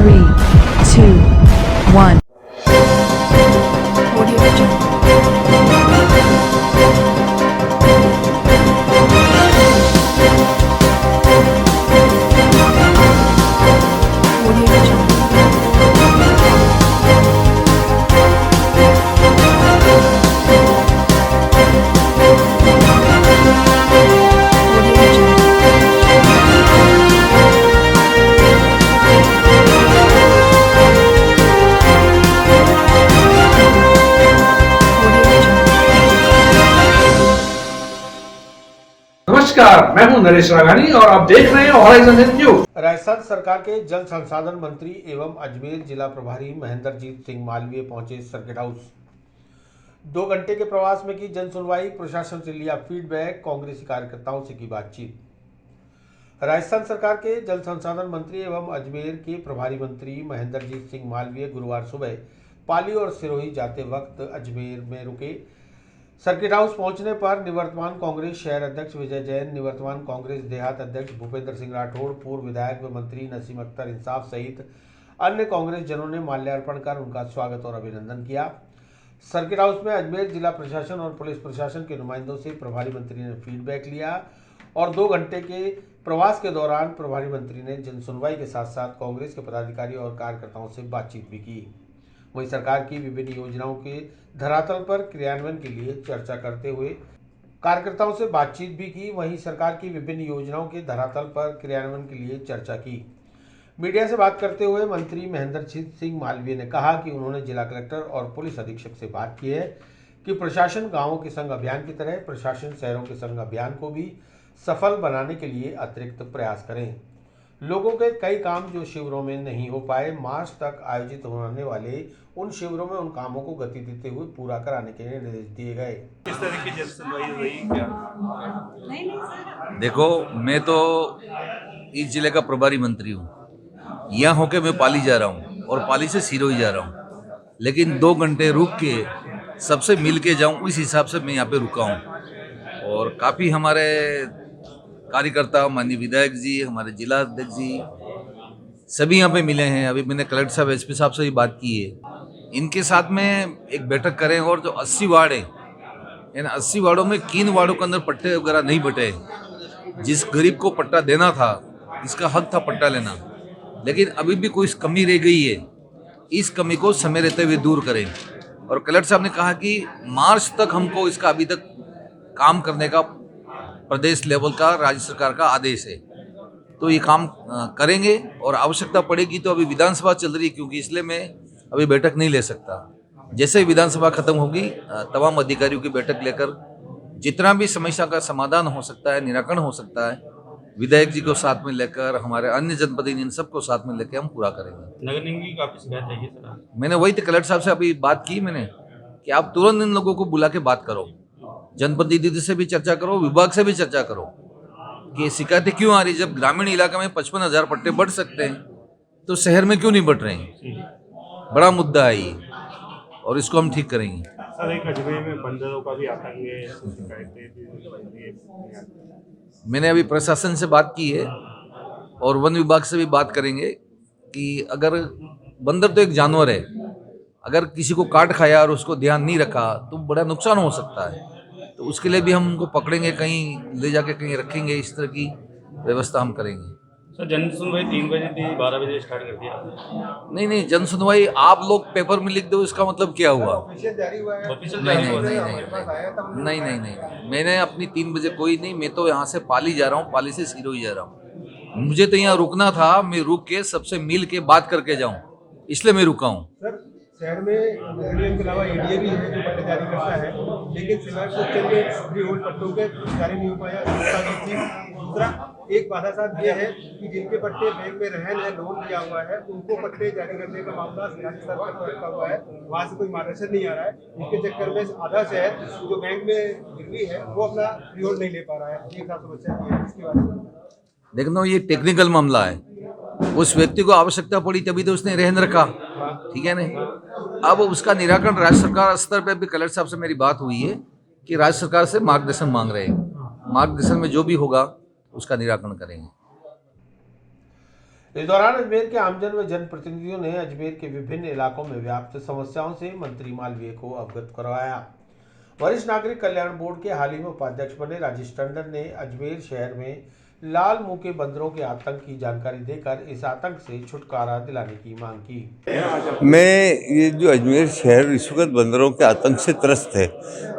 3, 2, 1. Audio Jungle. Audio Jungle. Audio Jungle. Audio Jungle. नमस्कार, मैं हूं नरेश राघानी और आप देख रहे हैं हॉराइजन न्यूज। राजस्थान सरकार के जल संसाधन मंत्री एवं अजमेर जिला प्रभारी महेंद्रजीत सिंह मालवीय पहुंचे सर्किट हाउस। 2 घंटे के प्रवास में की जन सुनवाई, प्रशासन से लिया फीडबैक, कांग्रेसी कार्यकर्ताओं से की बातचीत। राजस्थान सरकार के जल संसाधन मंत्री एवं अजमेर के प्रभारी मंत्री महेंद्रजीत सिंह मालवीय गुरुवार सुबह पाली और सिरोही जाते वक्त अजमेर में रुके। सर्किट हाउस पहुंचने पर निवर्तमान कांग्रेस शहर अध्यक्ष विजय जैन, निवर्तमान कांग्रेस देहात अध्यक्ष भूपेंद्र सिंह राठौड़, पूर्व विधायक व मंत्री नसीम अख्तर इंसाफ सहित अन्य कांग्रेस जनों ने माल्यार्पण कर उनका स्वागत और अभिनंदन किया। सर्किट हाउस में अजमेर जिला प्रशासन और पुलिस प्रशासन के नुमाइंदों से प्रभारी मंत्री ने फीडबैक लिया और 2 घंटे के प्रवास के दौरान प्रभारी मंत्री ने जन सुनवाई के साथ साथ कांग्रेस के पदाधिकारी और कार्यकर्ताओं से बातचीत भी की। वहीं सरकार की विभिन्न योजनाओं के धरातल पर क्रियान्वयन के लिए चर्चा करते हुए कार्यकर्ताओं से बातचीत भी की। वहीं सरकार की विभिन्न योजनाओं के धरातल पर क्रियान्वयन के लिए चर्चा की। मीडिया से बात करते हुए मंत्री महेंद्रजीत सिंह मालवीय ने कहा कि उन्होंने जिला कलेक्टर और पुलिस अधीक्षक से बात की है कि प्रशासन गांवों के संग अभियान की तरह प्रशासन शहरों के संग अभियान को भी सफल बनाने के लिए अतिरिक्त प्रयास करें। लोगों के कई काम जो शिविरों में नहीं हो पाए, मार्च तक आयोजित होने वाले उन शिविरों में उन कामों को गति देते हुए पूरा कराने के निर्देश दिए गए। किस तरह की जन सुनवाई हुई क्या? देखो, मैं तो इस जिले का प्रभारी मंत्री हूँ। यहाँ होके मैं पाली जा रहा हूँ और पाली से सिरोही जा रहा हूँ, लेकिन 2 घंटे रुक के सबसे मिल के जाऊँ इस हिसाब से मैं यहाँ पे रुका हूँ। और काफ़ी हमारे कार्यकर्ता, माननीय विधायक जी, हमारे जिला अध्यक्ष जी सभी यहाँ पे मिले हैं। अभी मैंने कलेक्टर साहब, एसपी साहब से भी बात की है। इनके साथ में एक बैठक करें और जो 80 वार्ड है, इन 80 वार्डों में किन वार्डों के अंदर पट्टे वगैरह नहीं बटे, जिस गरीब को पट्टा देना था, इसका हक था पट्टा लेना, लेकिन अभी भी कोई कमी रह गई है, इस कमी को समय रहते हुए दूर करें। और कलेक्टर साहब ने कहा कि मार्च तक हमको इसका अभी तक काम करने का प्रदेश लेवल का राज्य सरकार का आदेश है, तो ये काम करेंगे। और आवश्यकता पड़ेगी तो अभी विधानसभा चल रही है, क्योंकि इसलिए मैं अभी बैठक नहीं ले सकता। जैसे ही विधानसभा खत्म होगी तमाम अधिकारियों की बैठक लेकर जितना भी समस्या का समाधान हो सकता है, निराकरण हो सकता है, विधायक जी को साथ में लेकर, हमारे अन्य जनप्रतिनिधि, इन सबको साथ में लेकर हम पूरा करेंगे। नगर निगम की काफी शिकायत है सर। मैंने वही तो कलेक्टर साहब से अभी बात की मैंने कि आप तुरंत इन लोगों को बुला के बात करो, जनप्रतिनिधि से भी चर्चा करो, विभाग से भी चर्चा करो कि शिकायतें क्यों आ रही। जब ग्रामीण इलाका में 55,000 पट्टे बढ़ सकते हैं तो शहर में क्यों नहीं बढ़ रहे हैं? बड़ा मुद्दा है ये, और इसको हम ठीक करेंगे। सर, एक अजमेर में बंदरों का भी आतंक है, शिकायतें। मैंने अभी प्रशासन से बात की है और वन विभाग से भी बात करेंगे कि अगर बंदर तो एक जानवर है, अगर किसी को काट खाया और उसको ध्यान नहीं रखा तो बड़ा नुकसान हो सकता है। तो उसके लिए भी हम उनको पकड़ेंगे, कहीं ले जाके कहीं रखेंगे, इस तरह की व्यवस्था हम करेंगे। सर, जन सुनवाई 3 बजे थी, 12 बजे स्टार्ट कर दिया। नहीं, जन सुनवाई आप लोग पेपर में लिख दो, इसका मतलब क्या हुआ? ऑफिशियल नहीं, मैंने अपनी 3 बजे कोई नहीं, मैं तो यहाँ से पाली जा रहा हूँ, पाली से सिरोही जा रहा हूँ। मुझे तो यहाँ रुकना था, मैं रुक के सबसे मिल के बात करके जाऊँ, इसलिए मैं रुका हूँ। शहर में एडीएम के अलावा एडीए भी है जो पट्टे जारी करता है, लेकिन सिवाय कुछ चंद फ्री होल्ड पट्टों के जारी नहीं हो पाया। दूसरा एक बाधा साहब ये है कि जिनके पट्टे बैंक में रहन है, लोन लिया हुआ है, उनको पट्टे जारी करने का मामला राज्य सरकार पर रखा हुआ है, वहाँ से कोई मार्गदर्शन नहीं आ रहा है। इसके चक्कर में आधा शहर जो बैंक में गिरवी है वो अपना फ्री होल्ड नहीं ले पा रहा है। एक साथ समस्या ये है, इसके बारे में देखना, ये टेक्निकल मामला है। उस व्यक्ति को आवश्यकता पड़ी तभी तो उसने रहन रखा, ठीक है ना। अब उसका निराकरण राज्य सरकार स्तर पर भी कलेक्टर साहब से मेरी बात हुई है कि राज्य सरकार से मार्गदर्शन मांग रहे हैं। मार्गदर्शन में जो भी होगा उसका निराकरण करेंगे। इस दौरान अजमेर के आमजन व जनप्रतिनिधियों ने अजमेर के विभिन्न इलाकों में व्याप्त समस्याओं से मंत्री मालवीय को अवगत करवाया। वरिष्ठ नागरिक कल्याण बोर्ड के हाल ही में उपाध्यक्ष बने राजेश टंडन ने अजमेर शहर में लाल मुंह के बंदरों के आतंक की जानकारी देकर इस आतंक से छुटकारा दिलाने की मांग की। मैं ये जो अजमेर शहर इस वक्त बंदरों के आतंक से त्रस्त है।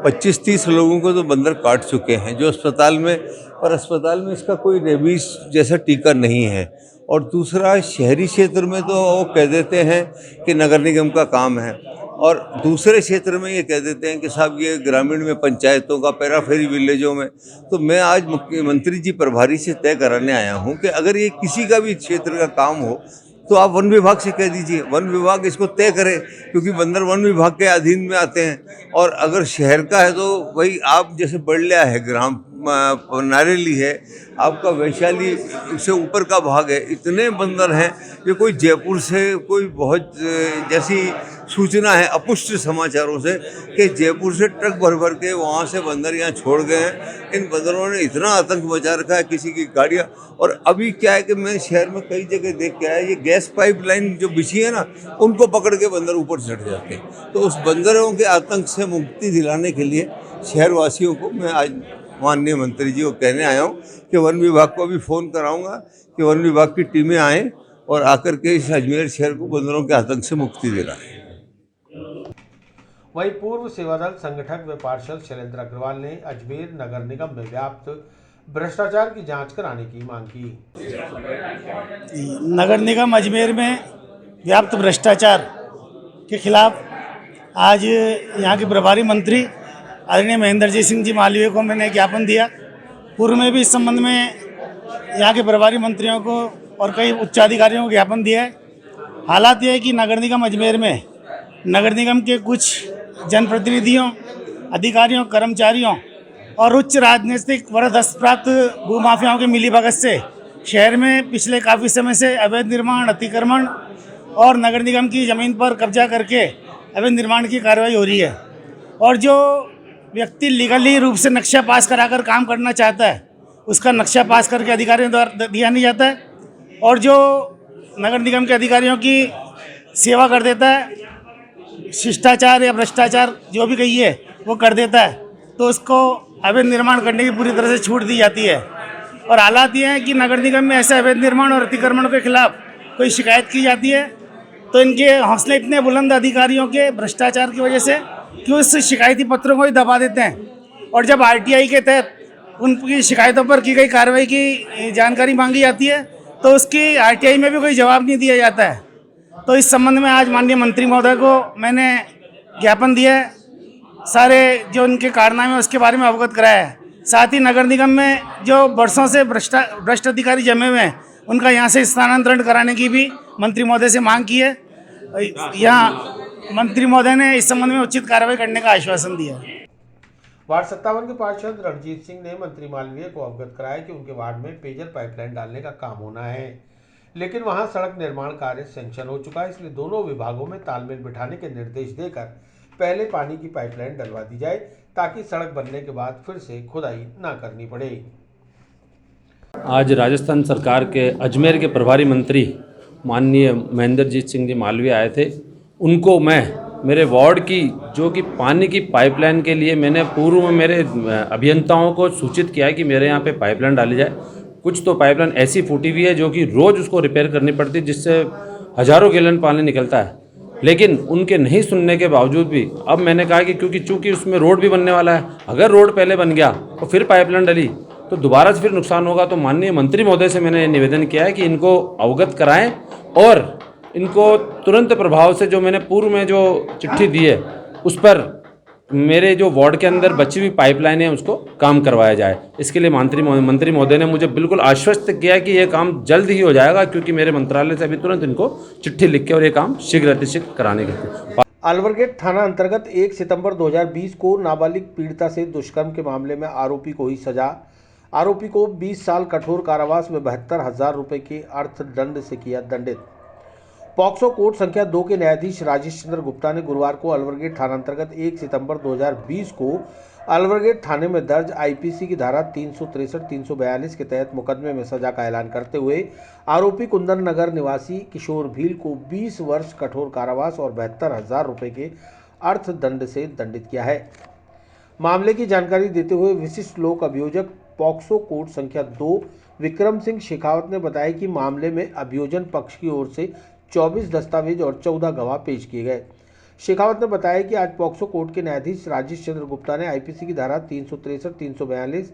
25-30 लोगों को तो बंदर काट चुके हैं जो अस्पताल में, और अस्पताल में इसका कोई रेबीज जैसा टीका नहीं है। और दूसरा, शहरी क्षेत्र में तो वो कह देते हैं कि नगर निगम का काम है, और दूसरे क्षेत्र में ये कह देते हैं कि साहब ये ग्रामीण में पंचायतों का, पैराफेरी विलेजों में। तो मैं आज मुख्यमंत्री जी प्रभारी से तय कराने आया हूँ कि अगर ये किसी का भी क्षेत्र का काम हो तो आप वन विभाग से कह दीजिए, वन विभाग इसको तय करे, क्योंकि बंदर वन विभाग के अधीन में आते हैं। और अगर शहर का है तो वही आप जैसे बड़लिया है, ग्राम नारेली है, आपका वैशाली से ऊपर का भाग है, इतने बंदर हैं। ये कोई जयपुर से कोई बहुत जैसी सूचना है अपुष्ट समाचारों से कि जयपुर से ट्रक भर भर के वहाँ से बंदर यहाँ छोड़ गए हैं। इन बंदरों ने इतना आतंक मचा रखा है, किसी की गाड़ियाँ। और अभी क्या है कि मैं शहर में कई जगह देख के आया, ये गैस पाइपलाइन जो बिछी है ना, उनको पकड़ के बंदर ऊपर चढ़ जाते हैं। तो उस बंदरों के आतंक से मुक्ति दिलाने के लिए शहरवासियों को मैं आज माननीय मंत्री जी को कहने आया हूँ कि वन विभाग को भी फ़ोन कराऊंगा कि वन विभाग की टीमें आएँ और आकर के इस अजमेर शहर को बंदरों के आतंक से मुक्ति दिलाएं। वहीं पूर्व सेवादल संगठक व पार्षद शैलेंद्र अग्रवाल ने अजमेर नगर निगम में व्याप्त भ्रष्टाचार की जांच कराने की मांग की। नगर निगम अजमेर में व्याप्त भ्रष्टाचार के खिलाफ आज यहाँ के प्रभारी मंत्री आदरणीय महेंद्र सिंह जी मालवीय को मैंने ज्ञापन दिया। पूर्व में भी इस संबंध में यहाँ के प्रभारी मंत्रियों को और कई उच्चाधिकारियों को ज्ञापन दिया है। हालात ये है कि नगर निगम अजमेर में नगर निगम के कुछ जनप्रतिनिधियों, अधिकारियों, कर्मचारियों और उच्च राजनीतिक वरदस्त प्राप्त भूमाफियाओं के मिलीभगत से शहर में पिछले काफ़ी समय से अवैध निर्माण, अतिक्रमण और नगर निगम की ज़मीन पर कब्जा करके अवैध निर्माण की कार्रवाई हो रही है। और जो व्यक्ति लीगली रूप से नक्शा पास कराकर काम करना चाहता है, उसका नक्शा पास करके अधिकारियों द्वारा दिया नहीं जाता है। और जो नगर निगम के अधिकारियों की सेवा कर देता है, शिष्टाचार या भ्रष्टाचार जो भी कहिए वो कर देता है, तो उसको अवैध निर्माण करने की पूरी तरह से छूट दी जाती है। और हालात ये हैं कि नगर निगम में ऐसे अवैध निर्माण और अतिक्रमण के खिलाफ कोई शिकायत की जाती है तो इनके हौसले इतने बुलंद अधिकारियों के भ्रष्टाचार की वजह से कि उस शिकायती पत्रों को ही दबा देते हैं। और जब आरटीआई के तहत उनकी शिकायतों पर की गई कार्रवाई की जानकारी मांगी जाती है तो उसकी आरटीआई में भी कोई जवाब नहीं दिया जाता है। तो इस संबंध में आज माननीय मंत्री महोदय को मैंने ज्ञापन दिया है, सारे जो उनके कारनामे उसके बारे में अवगत कराया है। साथ ही नगर निगम में जो वर्षों से भ्रष्ट अधिकारी जमे हुए हैं उनका यहाँ से स्थानांतरण कराने की भी मंत्री महोदय से मांग की है। यहाँ मंत्री महोदय ने इस संबंध में उचित कार्रवाई करने का आश्वासन दिया है। वार्ड 57 के पार्षद रणजीत सिंह ने मंत्री मालवीय को अवगत कराया कि उनके वार्ड में पेयजल पाइपलाइन डालने का काम होना है, लेकिन वहां सड़क निर्माण कार्य सैंक्शन हो चुका है। इसलिए दोनों विभागों में तालमेल बिठाने के निर्देश देकर पहले पानी की पाइपलाइन डलवा दी जाए ताकि सड़क बनने के बाद फिर से खुदाई ना करनी पड़े। आज राजस्थान सरकार के अजमेर के प्रभारी मंत्री माननीय महेंद्रजीत सिंह जी मालवीय आए थे। उनको मैं मेरे वार्ड की जो कि पानी की पाइपलाइन के लिए मैंने पूर्व में मेरे अभियंताओं को सूचित किया कि मेरे यहाँ पे पाइपलाइन डाली जाए। कुछ तो पाइपलाइन ऐसी फूटी हुई है जो कि रोज़ उसको रिपेयर करनी पड़ती है, जिससे हज़ारों गैलन पानी निकलता है। लेकिन उनके नहीं सुनने के बावजूद भी अब मैंने कहा कि क्योंकि चूँकि उसमें रोड भी बनने वाला है, अगर रोड पहले बन गया तो फिर पाइपलाइन डली तो दोबारा से फिर नुकसान होगा। तो माननीय मंत्री महोदय से मैंने निवेदन किया है कि इनको अवगत कराएं और इनको तुरंत प्रभाव से जो मैंने पूर्व में जो चिट्ठी दी है उस पर मेरे जो वार्ड के अंदर बची हुई पाइपलाइन है उसको काम करवाया जाए। इसके लिए मंत्री महोदय ने मुझे बिल्कुल आश्वस्त किया कि यह काम जल्द ही हो जाएगा, क्योंकि मेरे मंत्रालय से अभी तुरंत इनको चिट्ठी लिख के और ये काम शीघ्र अतिशीघ्र कराने के। अलवरगेट थाना अंतर्गत 1 सितंबर 2020 को नाबालिग पीड़िता से दुष्कर्म के मामले में आरोपी को ही सजा। आरोपी को 20 साल कठोर कारावास में 72,000 रुपये के अर्थदंड से किया दंडित। पॉक्सो कोर्ट संख्या 2 के न्यायाधीश राजेश चंद्र गुप्ता ने गुरुवार को अलवरगेट थाना अंतर्गत 1 सितंबर 2020 को अलवरगेट थाने में दर्ज आईपीसी की धारा 363-342 के तहत मुकदमे में सजा का ऐलान करते हुए आरोपी कुंदन नगर निवासी किशोर भील को 20 वर्ष कठोर कारावास और 72,000 रुपये के अर्थदंड से दंडित किया है। मामले की जानकारी देते हुए विशिष्ट लोक अभियोजक पॉक्सो कोर्ट संख्या 2 विक्रम सिंह शेखावत ने बताया कि मामले में अभियोजन पक्ष की ओर से 24 दस्तावेज और 14 गवाह पेश किए गए। शेखावत ने बताया कि आज पॉक्सो कोर्ट के न्यायाधीश राजेश चंद्र गुप्ता ने आईपीसी की धारा 363-342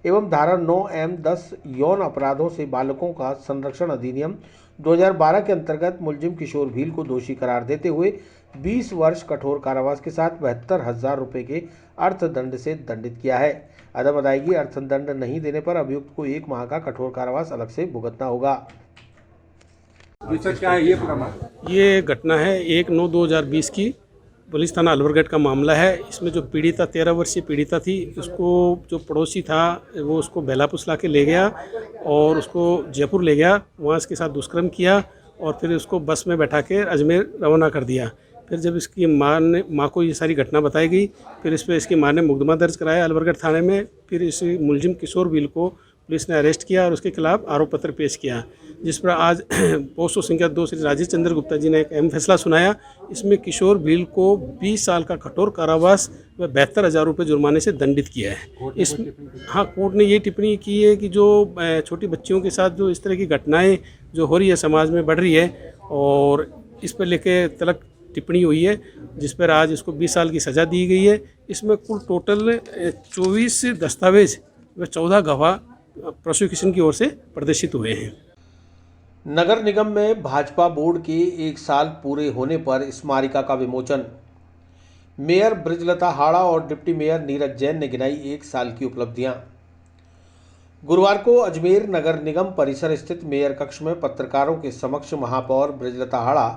एवं धारा 9M10 यौन अपराधों से बालकों का संरक्षण अधिनियम 2012 के अंतर्गत मुलजिम किशोर भील को दोषी करार देते हुए 20 वर्ष कठोर कारावास के साथ 72,000 रुपये के अर्थदंड से दंडित किया है। अदब अदायगी अर्थदंड नहीं देने पर अभियुक्त को 1 माह का कठोर कारावास अलग से भुगतना होगा। क्या है ये पूरा मामला? ये घटना है 1/9/2020 की पुलिस थाना अलवरगढ़ का मामला है। इसमें जो पीड़िता 13 वर्षीय पीड़िता थी, उसको जो पड़ोसी था वो उसको बेला पुसला के ले गया और उसको जयपुर ले गया, वहाँ इसके साथ दुष्कर्म किया और फिर उसको बस में बैठा के अजमेर रवाना कर दिया। फिर जब इसकी माँ को ये सारी घटना बताई गई, फिर इस पर इसकी माँ ने मुकदमा दर्ज कराया अलवरगढ़ थाने में। फिर इस मुलजिम किशोर भील को पुलिस ने अरेस्ट किया और उसके खिलाफ आरोप पत्र पेश किया, जिस पर आज पोस्टो संख्या 2 श्री राजेश चंद्र गुप्ता जी ने एक अहम फैसला सुनाया। इसमें किशोर भील को 20 साल का कठोर कारावास व 72,000 रुपये जुर्माने से दंडित किया है। इस कोर्ट ने ये टिप्पणी की है कि जो छोटी बच्चियों के साथ जो इस तरह की घटनाएं जो हो रही है, समाज में बढ़ रही है, और इस पर लेके तलक टिप्पणी हुई है, जिस पर आज इसको 20 साल की सज़ा दी गई है। इसमें कुल टोटल 24 दस्तावेज व 14 गवाह प्रोसिक्यूशन की ओर से प्रदर्शित हुए हैं। नगर निगम में भाजपा बोर्ड के 1 साल पूरे होने पर स्मारिका का विमोचन। मेयर ब्रिजलता हाड़ा और डिप्टी मेयर नीरज जैन ने गिनाई 1 साल की उपलब्धियां। गुरुवार को अजमेर नगर निगम परिसर स्थित मेयर कक्ष में पत्रकारों के समक्ष महापौर ब्रिजलता हाड़ा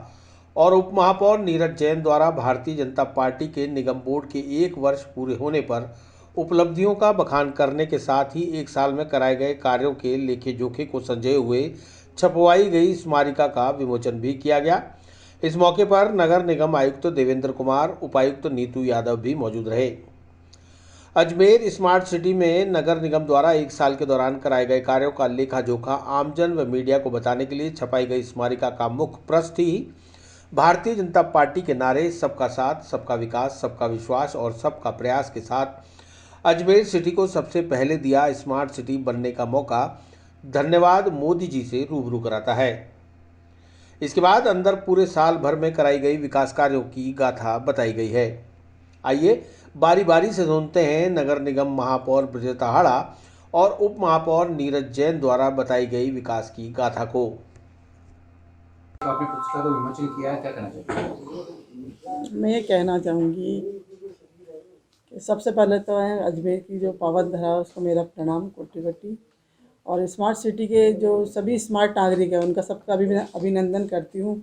और उप महापौर नीरज जैन द्वारा भारतीय जनता पार्टी के निगम बोर्ड के 1 वर्ष पूरे होने पर उपलब्धियों का बखान करने के साथ ही 1 साल में कराए गए कार्यों के लेखे जोखे को संजोए हुए छपवाई गई स्मारिका का विमोचन भी किया गया। इस मौके पर नगर निगम आयुक्त देवेंद्र कुमार, उपायुक्त नीतू यादव भी मौजूद रहे। अजमेर स्मार्ट सिटी में नगर निगम द्वारा 1 साल के दौरान कराए गए कार्यों का लेखा जोखा आमजन व मीडिया को बताने के लिए छपाई गई स्मारिका का मुख्य प्रस्थ ही भारतीय जनता पार्टी के नारे सबका साथ, सबका विकास, सबका विश्वास और सबका प्रयास के साथ अजमेर सिटी को सबसे पहले दिया स्मार्ट सिटी बनने का मौका धन्यवाद मोदी जी से रूबरू कराता है। इसके बाद अंदर पूरे साल भर में कराई गई विकास कार्यों की गाथा बताई गई है। आइए बारी बारी से सुनते हैं नगर निगम महापौर ब्रिजलता हाड़ा और उप महापौर नीरज जैन द्वारा बताई गई विकास की गाथा को। आपने पुस्तक का विमोचन किया है, क्या कहना चाहिए? मैं ये कहना चाहूँगी कि सबसे पहले तो है अजमेर की जो पावन धरा है उसको मेरा प्रणाम कोटि कोटि, और स्मार्ट सिटी के जो सभी स्मार्ट नागरिक हैं उनका सबका अभिनंदन करती हूँ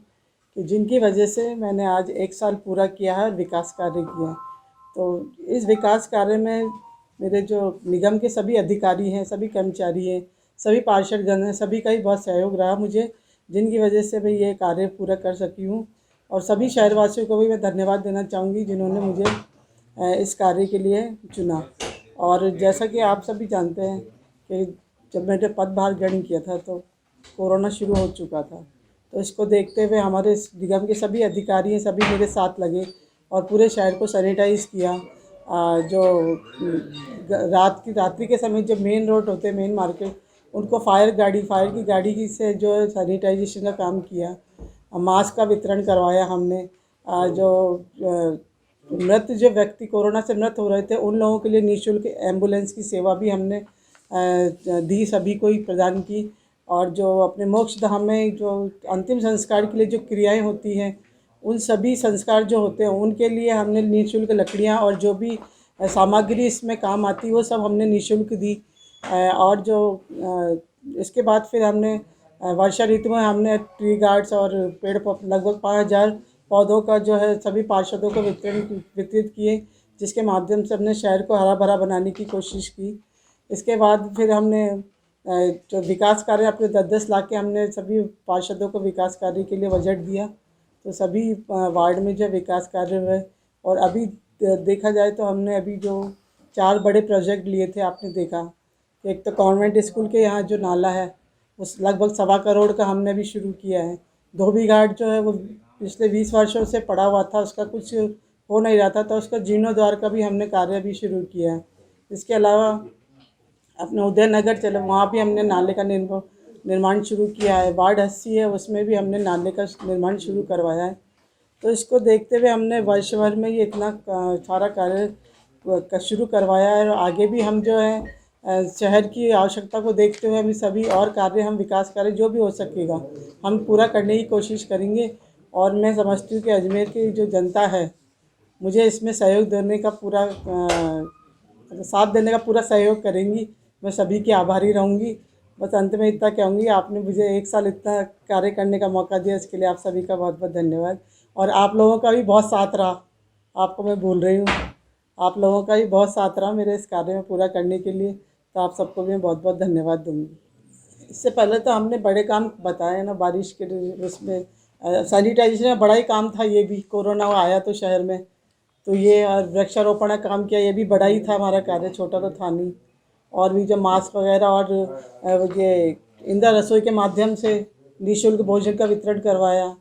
कि जिनकी वजह से मैंने आज 1 साल पूरा किया है और विकास कार्य किया है। तो इस विकास कार्य में मेरे जो निगम के सभी अधिकारी हैं, सभी कर्मचारी हैं, सभी पार्षदगण हैं, सभी का ही बहुत सहयोग रहा मुझे, जिनकी वजह से मैं ये कार्य पूरा कर सकी हूँ। और सभी शहरवासियों को भी मैं धन्यवाद देना चाहूँगी जिन्होंने मुझे इस कार्य के लिए चुना। और जैसा कि आप सभी जानते हैं कि जब मैंने पदभार ग्रहण किया था तो कोरोना शुरू हो चुका था, तो इसको देखते हुए हमारे निगम के सभी अधिकारी हैं, सभी मेरे साथ लगे और पूरे शहर को सैनिटाइज़ किया। जो रात्रि के समय जो मेन रोड होते हैं, मेन मार्केट, उनको फायर की गाड़ी से जो सैनिटाइजेशन का काम किया। मास्क का वितरण करवाया हमने। जो जो व्यक्ति कोरोना से मृत हो रहे थे उन लोगों के लिए निःशुल्क एम्बुलेंस की सेवा भी हमने दी, सभी को ही प्रदान की। और जो अपने मोक्ष धाम में जो अंतिम संस्कार के लिए जो क्रियाएं होती हैं, उन सभी संस्कार जो होते हैं उनके लिए हमने निःशुल्क लकड़ियां और जो भी सामग्री इसमें काम आती है वो सब हमने निःशुल्क दी। और जो इसके बाद फिर हमने वर्षा ऋतु में हमने ट्री गार्ड्स और पेड़ लगभग 5,000 पौधों का जो है सभी पार्षदों को वितरित किए, जिसके माध्यम से हमने शहर को हरा भरा बनाने की कोशिश की। इसके बाद फिर हमने जो विकास कार्य अपने 10-10 लाख के हमने सभी पार्षदों को विकास कार्य के लिए बजट दिया। तो सभी वार्ड में जो विकास कार्य हुए, और अभी देखा जाए तो हमने अभी जो 4 बड़े प्रोजेक्ट लिए थे, आपने देखा। एक तो कॉन्वेंट स्कूल के यहाँ जो नाला है उस लगभग 1.25 करोड़ का हमने अभी शुरू किया है। धोबी घाट जो है वो पिछले 20 वर्षों से पड़ा हुआ था, उसका कुछ हो नहीं रहा था, तो उसका जीर्णोद्धार का भी हमने कार्य भी शुरू किया है। इसके अलावा अपने उदयनगर चले, वहाँ भी हमने नाले का निर्माण शुरू किया है। वार्ड 80 है, उसमें भी हमने नाले का निर्माण शुरू करवाया है। तो इसको देखते हुए हमने वर्ष भर में ये इतना सारा कार्य शुरू करवाया है, और आगे भी हम जो है शहर की आवश्यकता को देखते हुए अभी सभी और कार्य, हम विकास कार्य जो भी हो सकेगा हम पूरा करने की कोशिश करेंगे। और मैं समझती हूँ कि अजमेर की जो जनता है मुझे इसमें सहयोग देने का पूरा साथ देने का पूरा सहयोग करेंगी। मैं सभी की आभारी रहूँगी। बस अंत में इतना कहूँगी, आपने मुझे 1 साल इतना कार्य करने का मौका दिया, इसके लिए आप सभी का बहुत बहुत धन्यवाद। और आप लोगों का भी बहुत साथ रहा, आपको मैं भूल रही हूँ, आप लोगों का भी बहुत साथ रहा मेरे इस कार्य में पूरा करने के लिए। तो आप सबको भी मैं बहुत बहुत धन्यवाद दूँगी। इससे पहले तो हमने बड़े काम बताए ना, बारिश के उसमें सैनिटाइजेशन में बड़ा ही काम था। ये भी कोरोना आया तो शहर में, तो ये वृक्षारोपण का काम किया, ये भी बड़ा ही था हमारा कार्य, छोटा तो था नहीं। और भी जो मास्क वगैरह और ये इंदिरा रसोई के माध्यम से निःशुल्क भोजन का वितरण करवाया,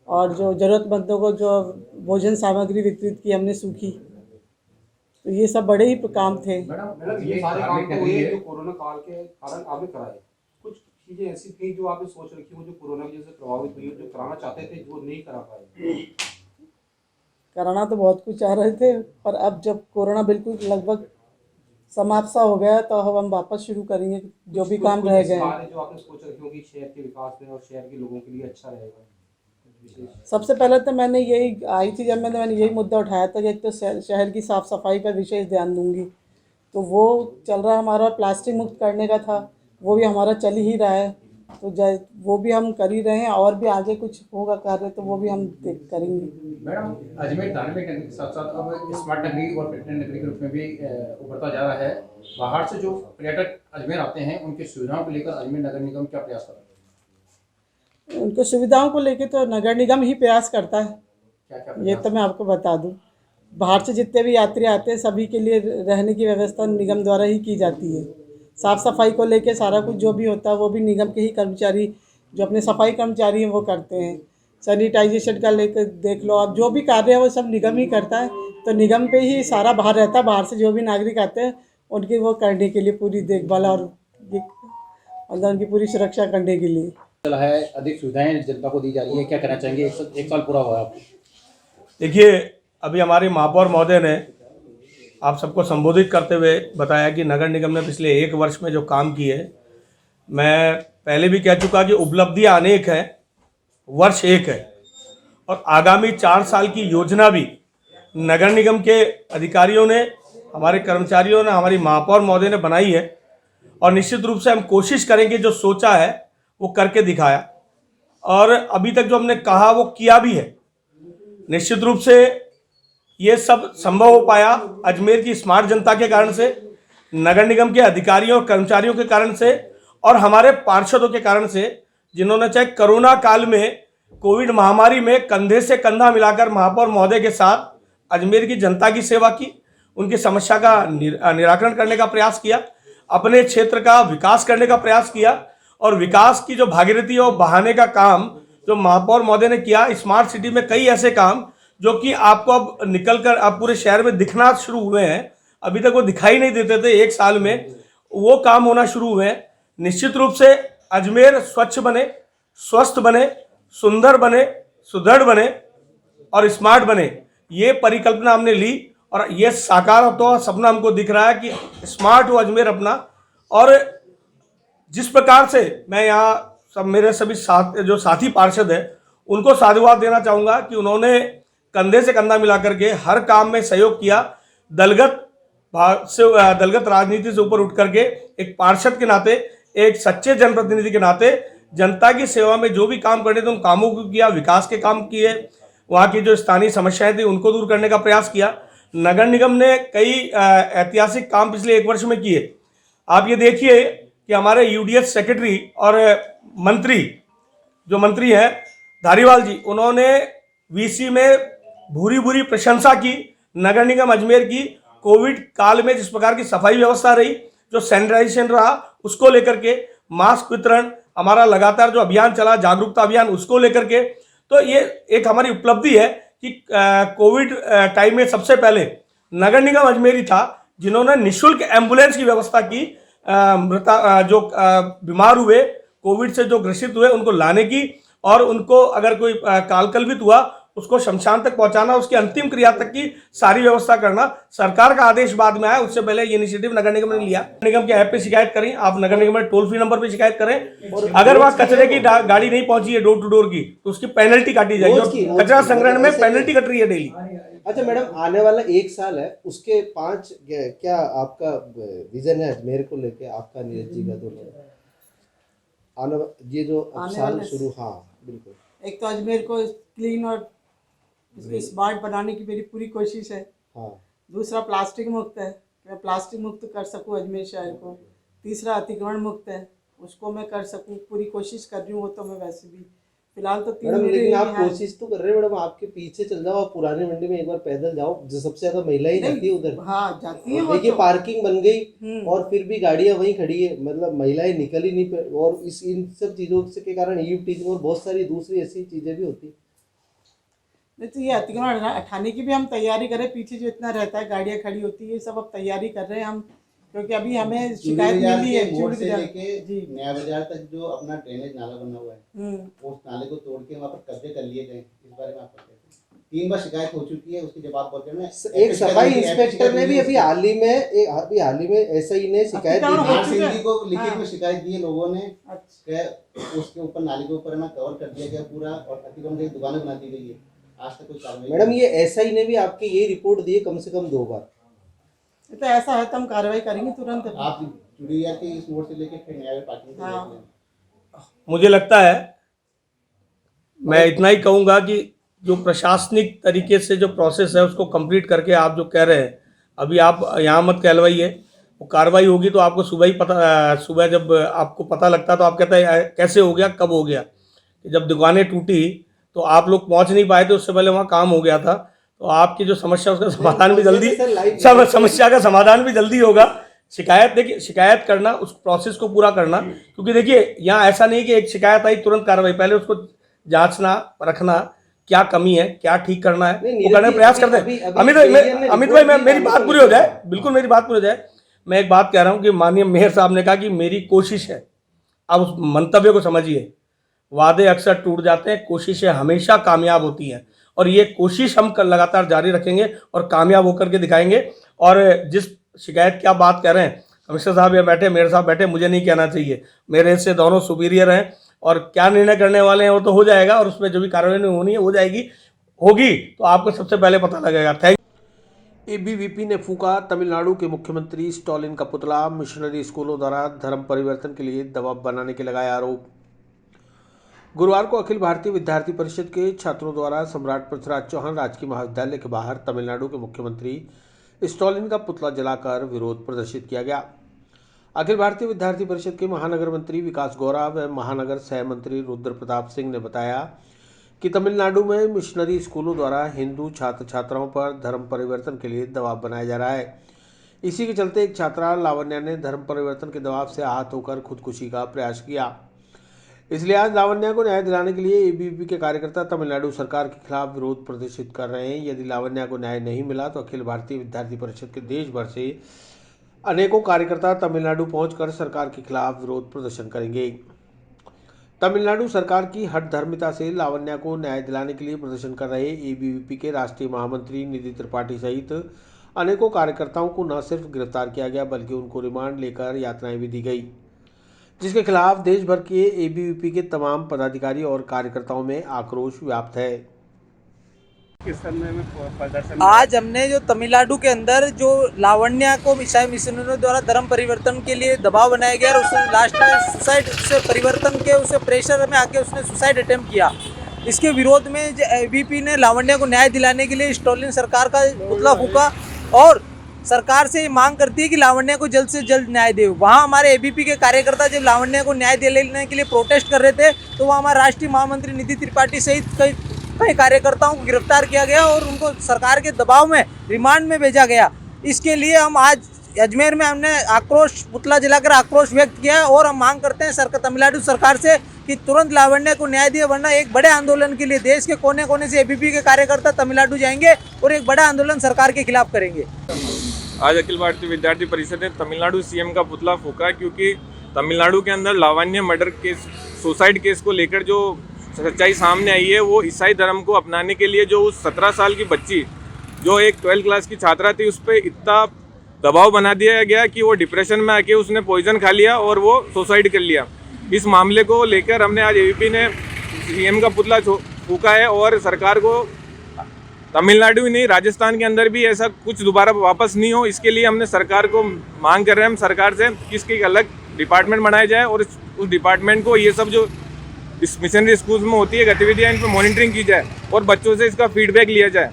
और जो ज़रूरतमंदों को जो भोजन सामग्री वितरित की हमने सूखी। तो ये सब बड़े ही काम थे। मैडम ये सारे काम तो हुए जो कोरोना काल के कारण आपने कराए। कुछ चीजें ऐसी थी जो आपने सोच रखी हो जो कोरोना की वजह से प्रभावित हुई, जो कराना चाहते थे जो नहीं करा पाए? कराना तो बहुत कुछ चाह रहे थे, पर अब जब कोरोना बिल्कुल लगभग समाप्त सा हो गया तो अब हम वापस शुरू करेंगे जो भी काम रह गए हैं। जो आपने सोच रखी हो कि शहर के विकास में और शहर के लोगों के लिए अच्छा रहेगा। सबसे पहले तो मैंने यही आई थी, जब मैंने यही मुद्दा उठाया था कि एक तो शहर की साफ़ सफाई पर विशेष ध्यान दूंगी। तो वो चल रहा है हमारा, प्लास्टिक मुक्त करने का था, वो भी हमारा चल ही रहा है। तो वो भी हम कर ही रहे हैं, और भी आगे कुछ होगा कार्य तो वो भी हम करेंगे। मैडम अजमेर धार्मिक नगरी के साथ साथ अब स्मार्ट नगरी और पर्यटन नगरी के रूप में भी उभरता जा रहा है। बाहर से जो पर्यटक अजमेर आते हैं उनकी सुविधाओं को लेकर अजमेर नगर निगम क्या प्रयास कर रहा है? उनको सुविधाओं को लेकर तो नगर निगम ही प्रयास करता है। क्या ये तो मैं आपको बता दूं, बाहर से जितने भी यात्री आते हैं सभी के लिए रहने की व्यवस्था निगम द्वारा ही की जाती है। साफ़ सफाई को लेके सारा कुछ जो भी होता है वो भी निगम के ही कर्मचारी, जो अपने सफाई कर्मचारी हैं वो करते हैं। सैनिटाइजेशन का लेकर देख लो आप, जो भी कार्य है वो सब निगम ही करता है। तो निगम पे ही सारा भार रहता है, बाहर से जो भी नागरिक आते हैं उनकी वो करने के लिए पूरी देखभाल और उनकी पूरी सुरक्षा करने के लिए है। अधिक सुविधाएं जनता को दी जा रही है, क्या कहना चाहेंगे? एक साल पूरा हुआ। देखिए, अभी हमारे महापौर महोदय ने आप सबको संबोधित करते हुए बताया कि नगर निगम ने पिछले 1 वर्ष में जो काम किए, मैं पहले भी कह चुका कि उपलब्धियां अनेक हैं, वर्ष एक है, और आगामी 4 साल की योजना भी नगर निगम के अधिकारियों ने, हमारे कर्मचारियों ने, हमारी महापौर महोदय ने बनाई है। और निश्चित रूप से हम कोशिश करेंगे जो सोचा है वो करके दिखाया, और अभी तक जो हमने कहा वो किया भी है। निश्चित रूप से ये सब संभव हो पाया अजमेर की स्मार्ट जनता के कारण से, नगर निगम के अधिकारियों और कर्मचारियों के कारण से, और हमारे पार्षदों के कारण से, जिन्होंने चाहे कोरोना काल में, कोविड महामारी में कंधे से कंधा मिलाकर महापौर महोदय के साथ अजमेर की जनता की सेवा की, उनकी समस्या का निराकरण करने का प्रयास किया, अपने क्षेत्र का विकास करने का प्रयास किया, और विकास की जो भागीरथी और बहाने का काम जो महापौर महोदय ने किया। स्मार्ट सिटी में कई ऐसे काम जो कि आपको अब निकल कर अब पूरे शहर में दिखना शुरू हुए हैं, अभी तक वो दिखाई नहीं देते थे, 1 साल में वो काम होना शुरू हुए हैं। निश्चित रूप से अजमेर स्वच्छ बने, स्वस्थ बने, सुंदर बने, सुदृढ़ बने और स्मार्ट बने, ये परिकल्पना हमने ली, और ये साकार होता हुआ सपना हमको दिख रहा है कि स्मार्ट हो अजमेर अपना। और जिस प्रकार से मैं यहाँ सब मेरे सभी जो साथी पार्षद हैं उनको साधुवाद देना चाहूँगा कि उन्होंने कंधे से कंधा मिला करके हर काम में सहयोग किया। दलगत राजनीति से ऊपर उठ करके एक पार्षद के नाते, एक सच्चे जनप्रतिनिधि के नाते जनता की सेवा में जो भी काम करने थे उन कामों को किया, विकास के काम किए, वहाँ की जो स्थानीय समस्याएं थी उनको दूर करने का प्रयास किया। नगर निगम ने कई ऐतिहासिक काम पिछले 1 वर्ष में किए। आप ये देखिए कि हमारे यूडीएच सेक्रेटरी और मंत्री हैं धारीवाल जी, उन्होंने वीसी में भूरी भूरी प्रशंसा की नगर निगम अजमेर की। कोविड काल में जिस प्रकार की सफाई व्यवस्था रही, जो सैनिटाइजेशन रहा, उसको लेकर के, मास्क वितरण, हमारा लगातार जो अभियान चला जागरूकता अभियान, उसको लेकर के, तो ये एक हमारी उपलब्धि है कि कोविड टाइम में सबसे पहले नगर निगम अजमेर ही था जिन्होंने निःशुल्क एम्बुलेंस की व्यवस्था की। जो बीमार हुए, कोविड से जो ग्रसित हुए, उनको लाने की और उनको अगर कोई कालकल्पित हुआ उसको शमशान तक पहुंचाना, उसकी अंतिम क्रिया तक की सारी व्यवस्था करना। सरकार का आदेश बाद में आया, उससे पहले ये इनिशिएटिव नगर निगम ने लिया। नगर निगम के ऐप पे शिकायत करें, आप नगर निगम में टोल फ्री नंबर पे शिकायत करें। अगर वहाँ कचरे की गाड़ी नहीं पहुंची है डोर टू डोर की, तो उसकी पेनल्टी काटी जाएगी। कचरा संग्रहण में पेनल्टी कट रही है डेली। अच्छा मैडम, आने वाला 1 साल है, उसके 5 क्या आपका विजन है अजमेर को लेके, आपका नीरज जी का दोनों ये जो साल शुरू? हाँ बिल्कुल। एक तो अजमेर को क्लीन और इसको स्मार्ट बनाने की मेरी पूरी कोशिश है। हाँ। दूसरा प्लास्टिक मुक्त है, मैं प्लास्टिक मुक्त कर सकूं अजमेर शहर को। तीसरा अतिक्रमण मुक्त है, उसको मैं कर सकूं, पूरी कोशिश कर रही हूँ। वो तो मैं वैसे भी फिलहाल तो 3 महीने लेकिन आप कोशिश तो कर रहे हैं मैडम। आपके पीछे चल जाओ, आप पुरानी मंडी में एक बार पैदल जाओ, जो सबसे ज्यादा महिलाएं जाती है उधर। हाँ जाती है। देखिए पार्किंग बन गई और फिर भी गाड़ियां वहीं खड़ी है, मतलब महिलाएं निकल ही नहीं। और इन सब चीजों के कारण ईव और बहुत सारी दूसरी ऐसी चीजें भी होती। नहीं तो ये अतिक्रमण हटाने की भी हम तैयारी करें। पीछे जो इतना रहता है, गाड़ियाँ खड़ी होती है, ये सब अब तैयारी कर रहे हैं हम, क्योंकि अभी हमें शिकायत मिली है। नया बाजार तक जो अपना ड्रेनेज नाला बना हुआ है, उस नाले को तोड़ के वहाँ पर कब्जे कर लिए गए। इस बारे में आप 3 बार शिकायत हो चुकी है, उसके जवाब पत्र में एक सफाई इंस्पेक्टर ने भी अभी हाल ही में एसआई ने शिकायत दी को लिखित में शिकायत दी है लोगों ने। उसके ऊपर नाले के ऊपर ना कवर कर दिया गया पूरा और अतिक्रमण की दुकानें बना दी गई है। आज तक कोई कार्रवाई। मैडम ये एसआई ने भी आपकी ये रिपोर्ट दी है कम से कम 2 बार। तो ऐसा है तो हम कार्रवाई करेंगे तुरंत। आप चुड़िया के इस मोड़ से लेके फिर नया पार्किंग। हाँ। मुझे लगता है, मैं इतना ही कहूँगा कि जो प्रशासनिक तरीके से जो प्रोसेस है उसको कंप्लीट करके आप जो कह रहे हैं, अभी आप यहाँ मत कहलवाइए। वो कार्रवाई होगी तो आपको सुबह जब आपको पता लगता तो आप कहते हैं कैसे हो गया, कब हो गया। जब दुकानें टूटी तो आप लोग पहुँच नहीं पाए थे, उससे पहले वहाँ काम हो गया था। तो आपकी जो समस्या उसका समाधान भी जल्दी, समस्या का समाधान भी जल्दी होगा। शिकायत करना, उस प्रोसेस को पूरा करना, क्योंकि देखिए यहाँ ऐसा नहीं कि एक शिकायत आई तुरंत कार्रवाई, पहले उसको जांचना परखना, क्या कमी है, क्या ठीक करना है, वो करने का प्रयास करते हैं। अमित भाई मेरी बात पूरी हो जाए, बिल्कुल मेरी बात पूरी हो जाए। मैं एक बात कह रहा हूँ कि माननीय मेयर साहब ने कहा कि मेरी कोशिश है। अब उस मंतव्य को समझिए, वादे अक्सर टूट जाते हैं, कोशिशें हमेशा कामयाब होती हैं और ये कोशिश हम लगातार जारी रखेंगे और कामयाब होकर के दिखाएंगे। और जिस शिकायत की आप बात कर रहे हैं, कमिश्नर साहब यहाँ बैठे, मेयर साहब बैठे, मुझे नहीं कहना चाहिए, मेरे से दोनों सुपीरियर हैं और क्या निर्णय करने वाले हैं वो तो हो जाएगा और उसमें जो भी कार्रवाई होनी है हो जाएगी, होगी तो आपको सबसे पहले पता लगेगा। Thank you. एबीवीपी ने फूका तमिलनाडु के मुख्यमंत्री स्टालिन का पुतला, मिशनरी स्कूलों द्वारा धर्म परिवर्तन के लिए दबाव बनाने के लगाए आरोप। गुरुवार को अखिल भारतीय विद्यार्थी परिषद के छात्रों द्वारा सम्राट पृथ्वीराज चौहान राजकीय महाविद्यालय के बाहर तमिलनाडु के मुख्यमंत्री स्टालिन का पुतला जलाकर विरोध प्रदर्शित किया गया। अखिल भारतीय विद्यार्थी परिषद के महानगर मंत्री विकास गौरा व महानगर सह मंत्री रुद्र प्रताप सिंह ने बताया कि तमिलनाडु में मिशनरी स्कूलों द्वारा हिंदू छात्र छात्राओं पर धर्म परिवर्तन के लिए दबाव बनाया जा रहा है। इसी के चलते एक छात्रा लावण्या ने धर्म परिवर्तन के दबाव से आहत होकर खुदकुशी का प्रयास किया। इसलिए आज लावण्या को न्याय दिलाने के लिए एबीवीपी के कार्यकर्ता तमिलनाडु सरकार के खिलाफ विरोध प्रदर्शित कर रहे हैं। यदि लावण्या को न्याय नहीं मिला तो अखिल भारतीय विद्यार्थी परिषद के देश भर से अनेकों कार्यकर्ता तमिलनाडु पहुंचकर सरकार के खिलाफ विरोध प्रदर्शन करेंगे। तमिलनाडु सरकार की हठधर्मिता से लावण्या को न्याय दिलाने के लिए प्रदर्शन कर रहे एबीवीपी के राष्ट्रीय महामंत्री निधि त्रिपाठी सहित अनेकों कार्यकर्ताओं को न सिर्फ गिरफ्तार किया गया बल्कि उनको रिमांड लेकर यातनाएं भी दी गई, जिसके खिलाफ देश भर के एबीवीपी के तमाम पदाधिकारी और कार्यकर्ताओं में आक्रोश व्याप्त है। आज हमने जो तमिलनाडु के अंदर जो लावण्या को ईसाई मिशनरियों द्वारा धर्म परिवर्तन के लिए दबाव बनाया गया और उसने लास्ट में सुसाइड से परिवर्तन के उसे प्रेशर में आके उसने सुसाइड अटेम्प्ट किया, इसके विरोध में एबीवीपी ने लावण्या को न्याय दिलाने के लिए स्टालिन सरकार का पुतला फूका और सरकार से ये मांग करती है कि लावण्या को जल्द से जल्द न्याय दे। वहाँ हमारे एबीपी के कार्यकर्ता जब लावण्या को न्याय दिलाने के लिए प्रोटेस्ट कर रहे थे तो वहाँ हमारे राष्ट्रीय महामंत्री निधि त्रिपाठी सहित कई कार्यकर्ताओं को गिरफ्तार किया गया और उनको सरकार के दबाव में रिमांड में भेजा गया। इसके लिए हम आज अजमेर में हमने आक्रोश पुतला जलाकर आक्रोश व्यक्त किया है और हम मांग करते हैं तमिलनाडु सरकार से कि तुरंत लावण्या को न्याय दिए, वरना एक बड़े आंदोलन के लिए देश के कोने कोने से एबीपी के कार्यकर्ता तमिलनाडु जाएंगे और एक बड़ा आंदोलन सरकार के खिलाफ करेंगे। आज अखिल भारतीय विद्यार्थी परिषद ने तमिलनाडु सीएम का पुतला फूंका, क्योंकि तमिलनाडु के अंदर Lavanya murder case, suicide case को लेकर जो सच्चाई सामने आई है, वो ईसाई धर्म को अपनाने के लिए जो उस 17 साल की बच्ची जो एक 12th क्लास की छात्रा थी उस पर इतना दबाव बना दिया गया कि वो डिप्रेशन में आके उसने पॉइजन खा लिया और वो सुसाइड कर लिया। इस मामले को लेकर हमने आज एबीपी ने सीएम का पुतला फूंका है और सरकार को तमिलनाडु ही नहीं राजस्थान के अंदर भी ऐसा कुछ दोबारा वापस नहीं हो, इसके लिए हमने सरकार को मांग कर रहे हैं हम सरकार से कि इसकी अलग डिपार्टमेंट बनाया जाए और उस डिपार्टमेंट को ये सब जो इस मिशनरी स्कूल्स में होती है गतिविधियाँ इन पर मॉनिटरिंग की जाए और बच्चों से इसका फीडबैक लिया जाए।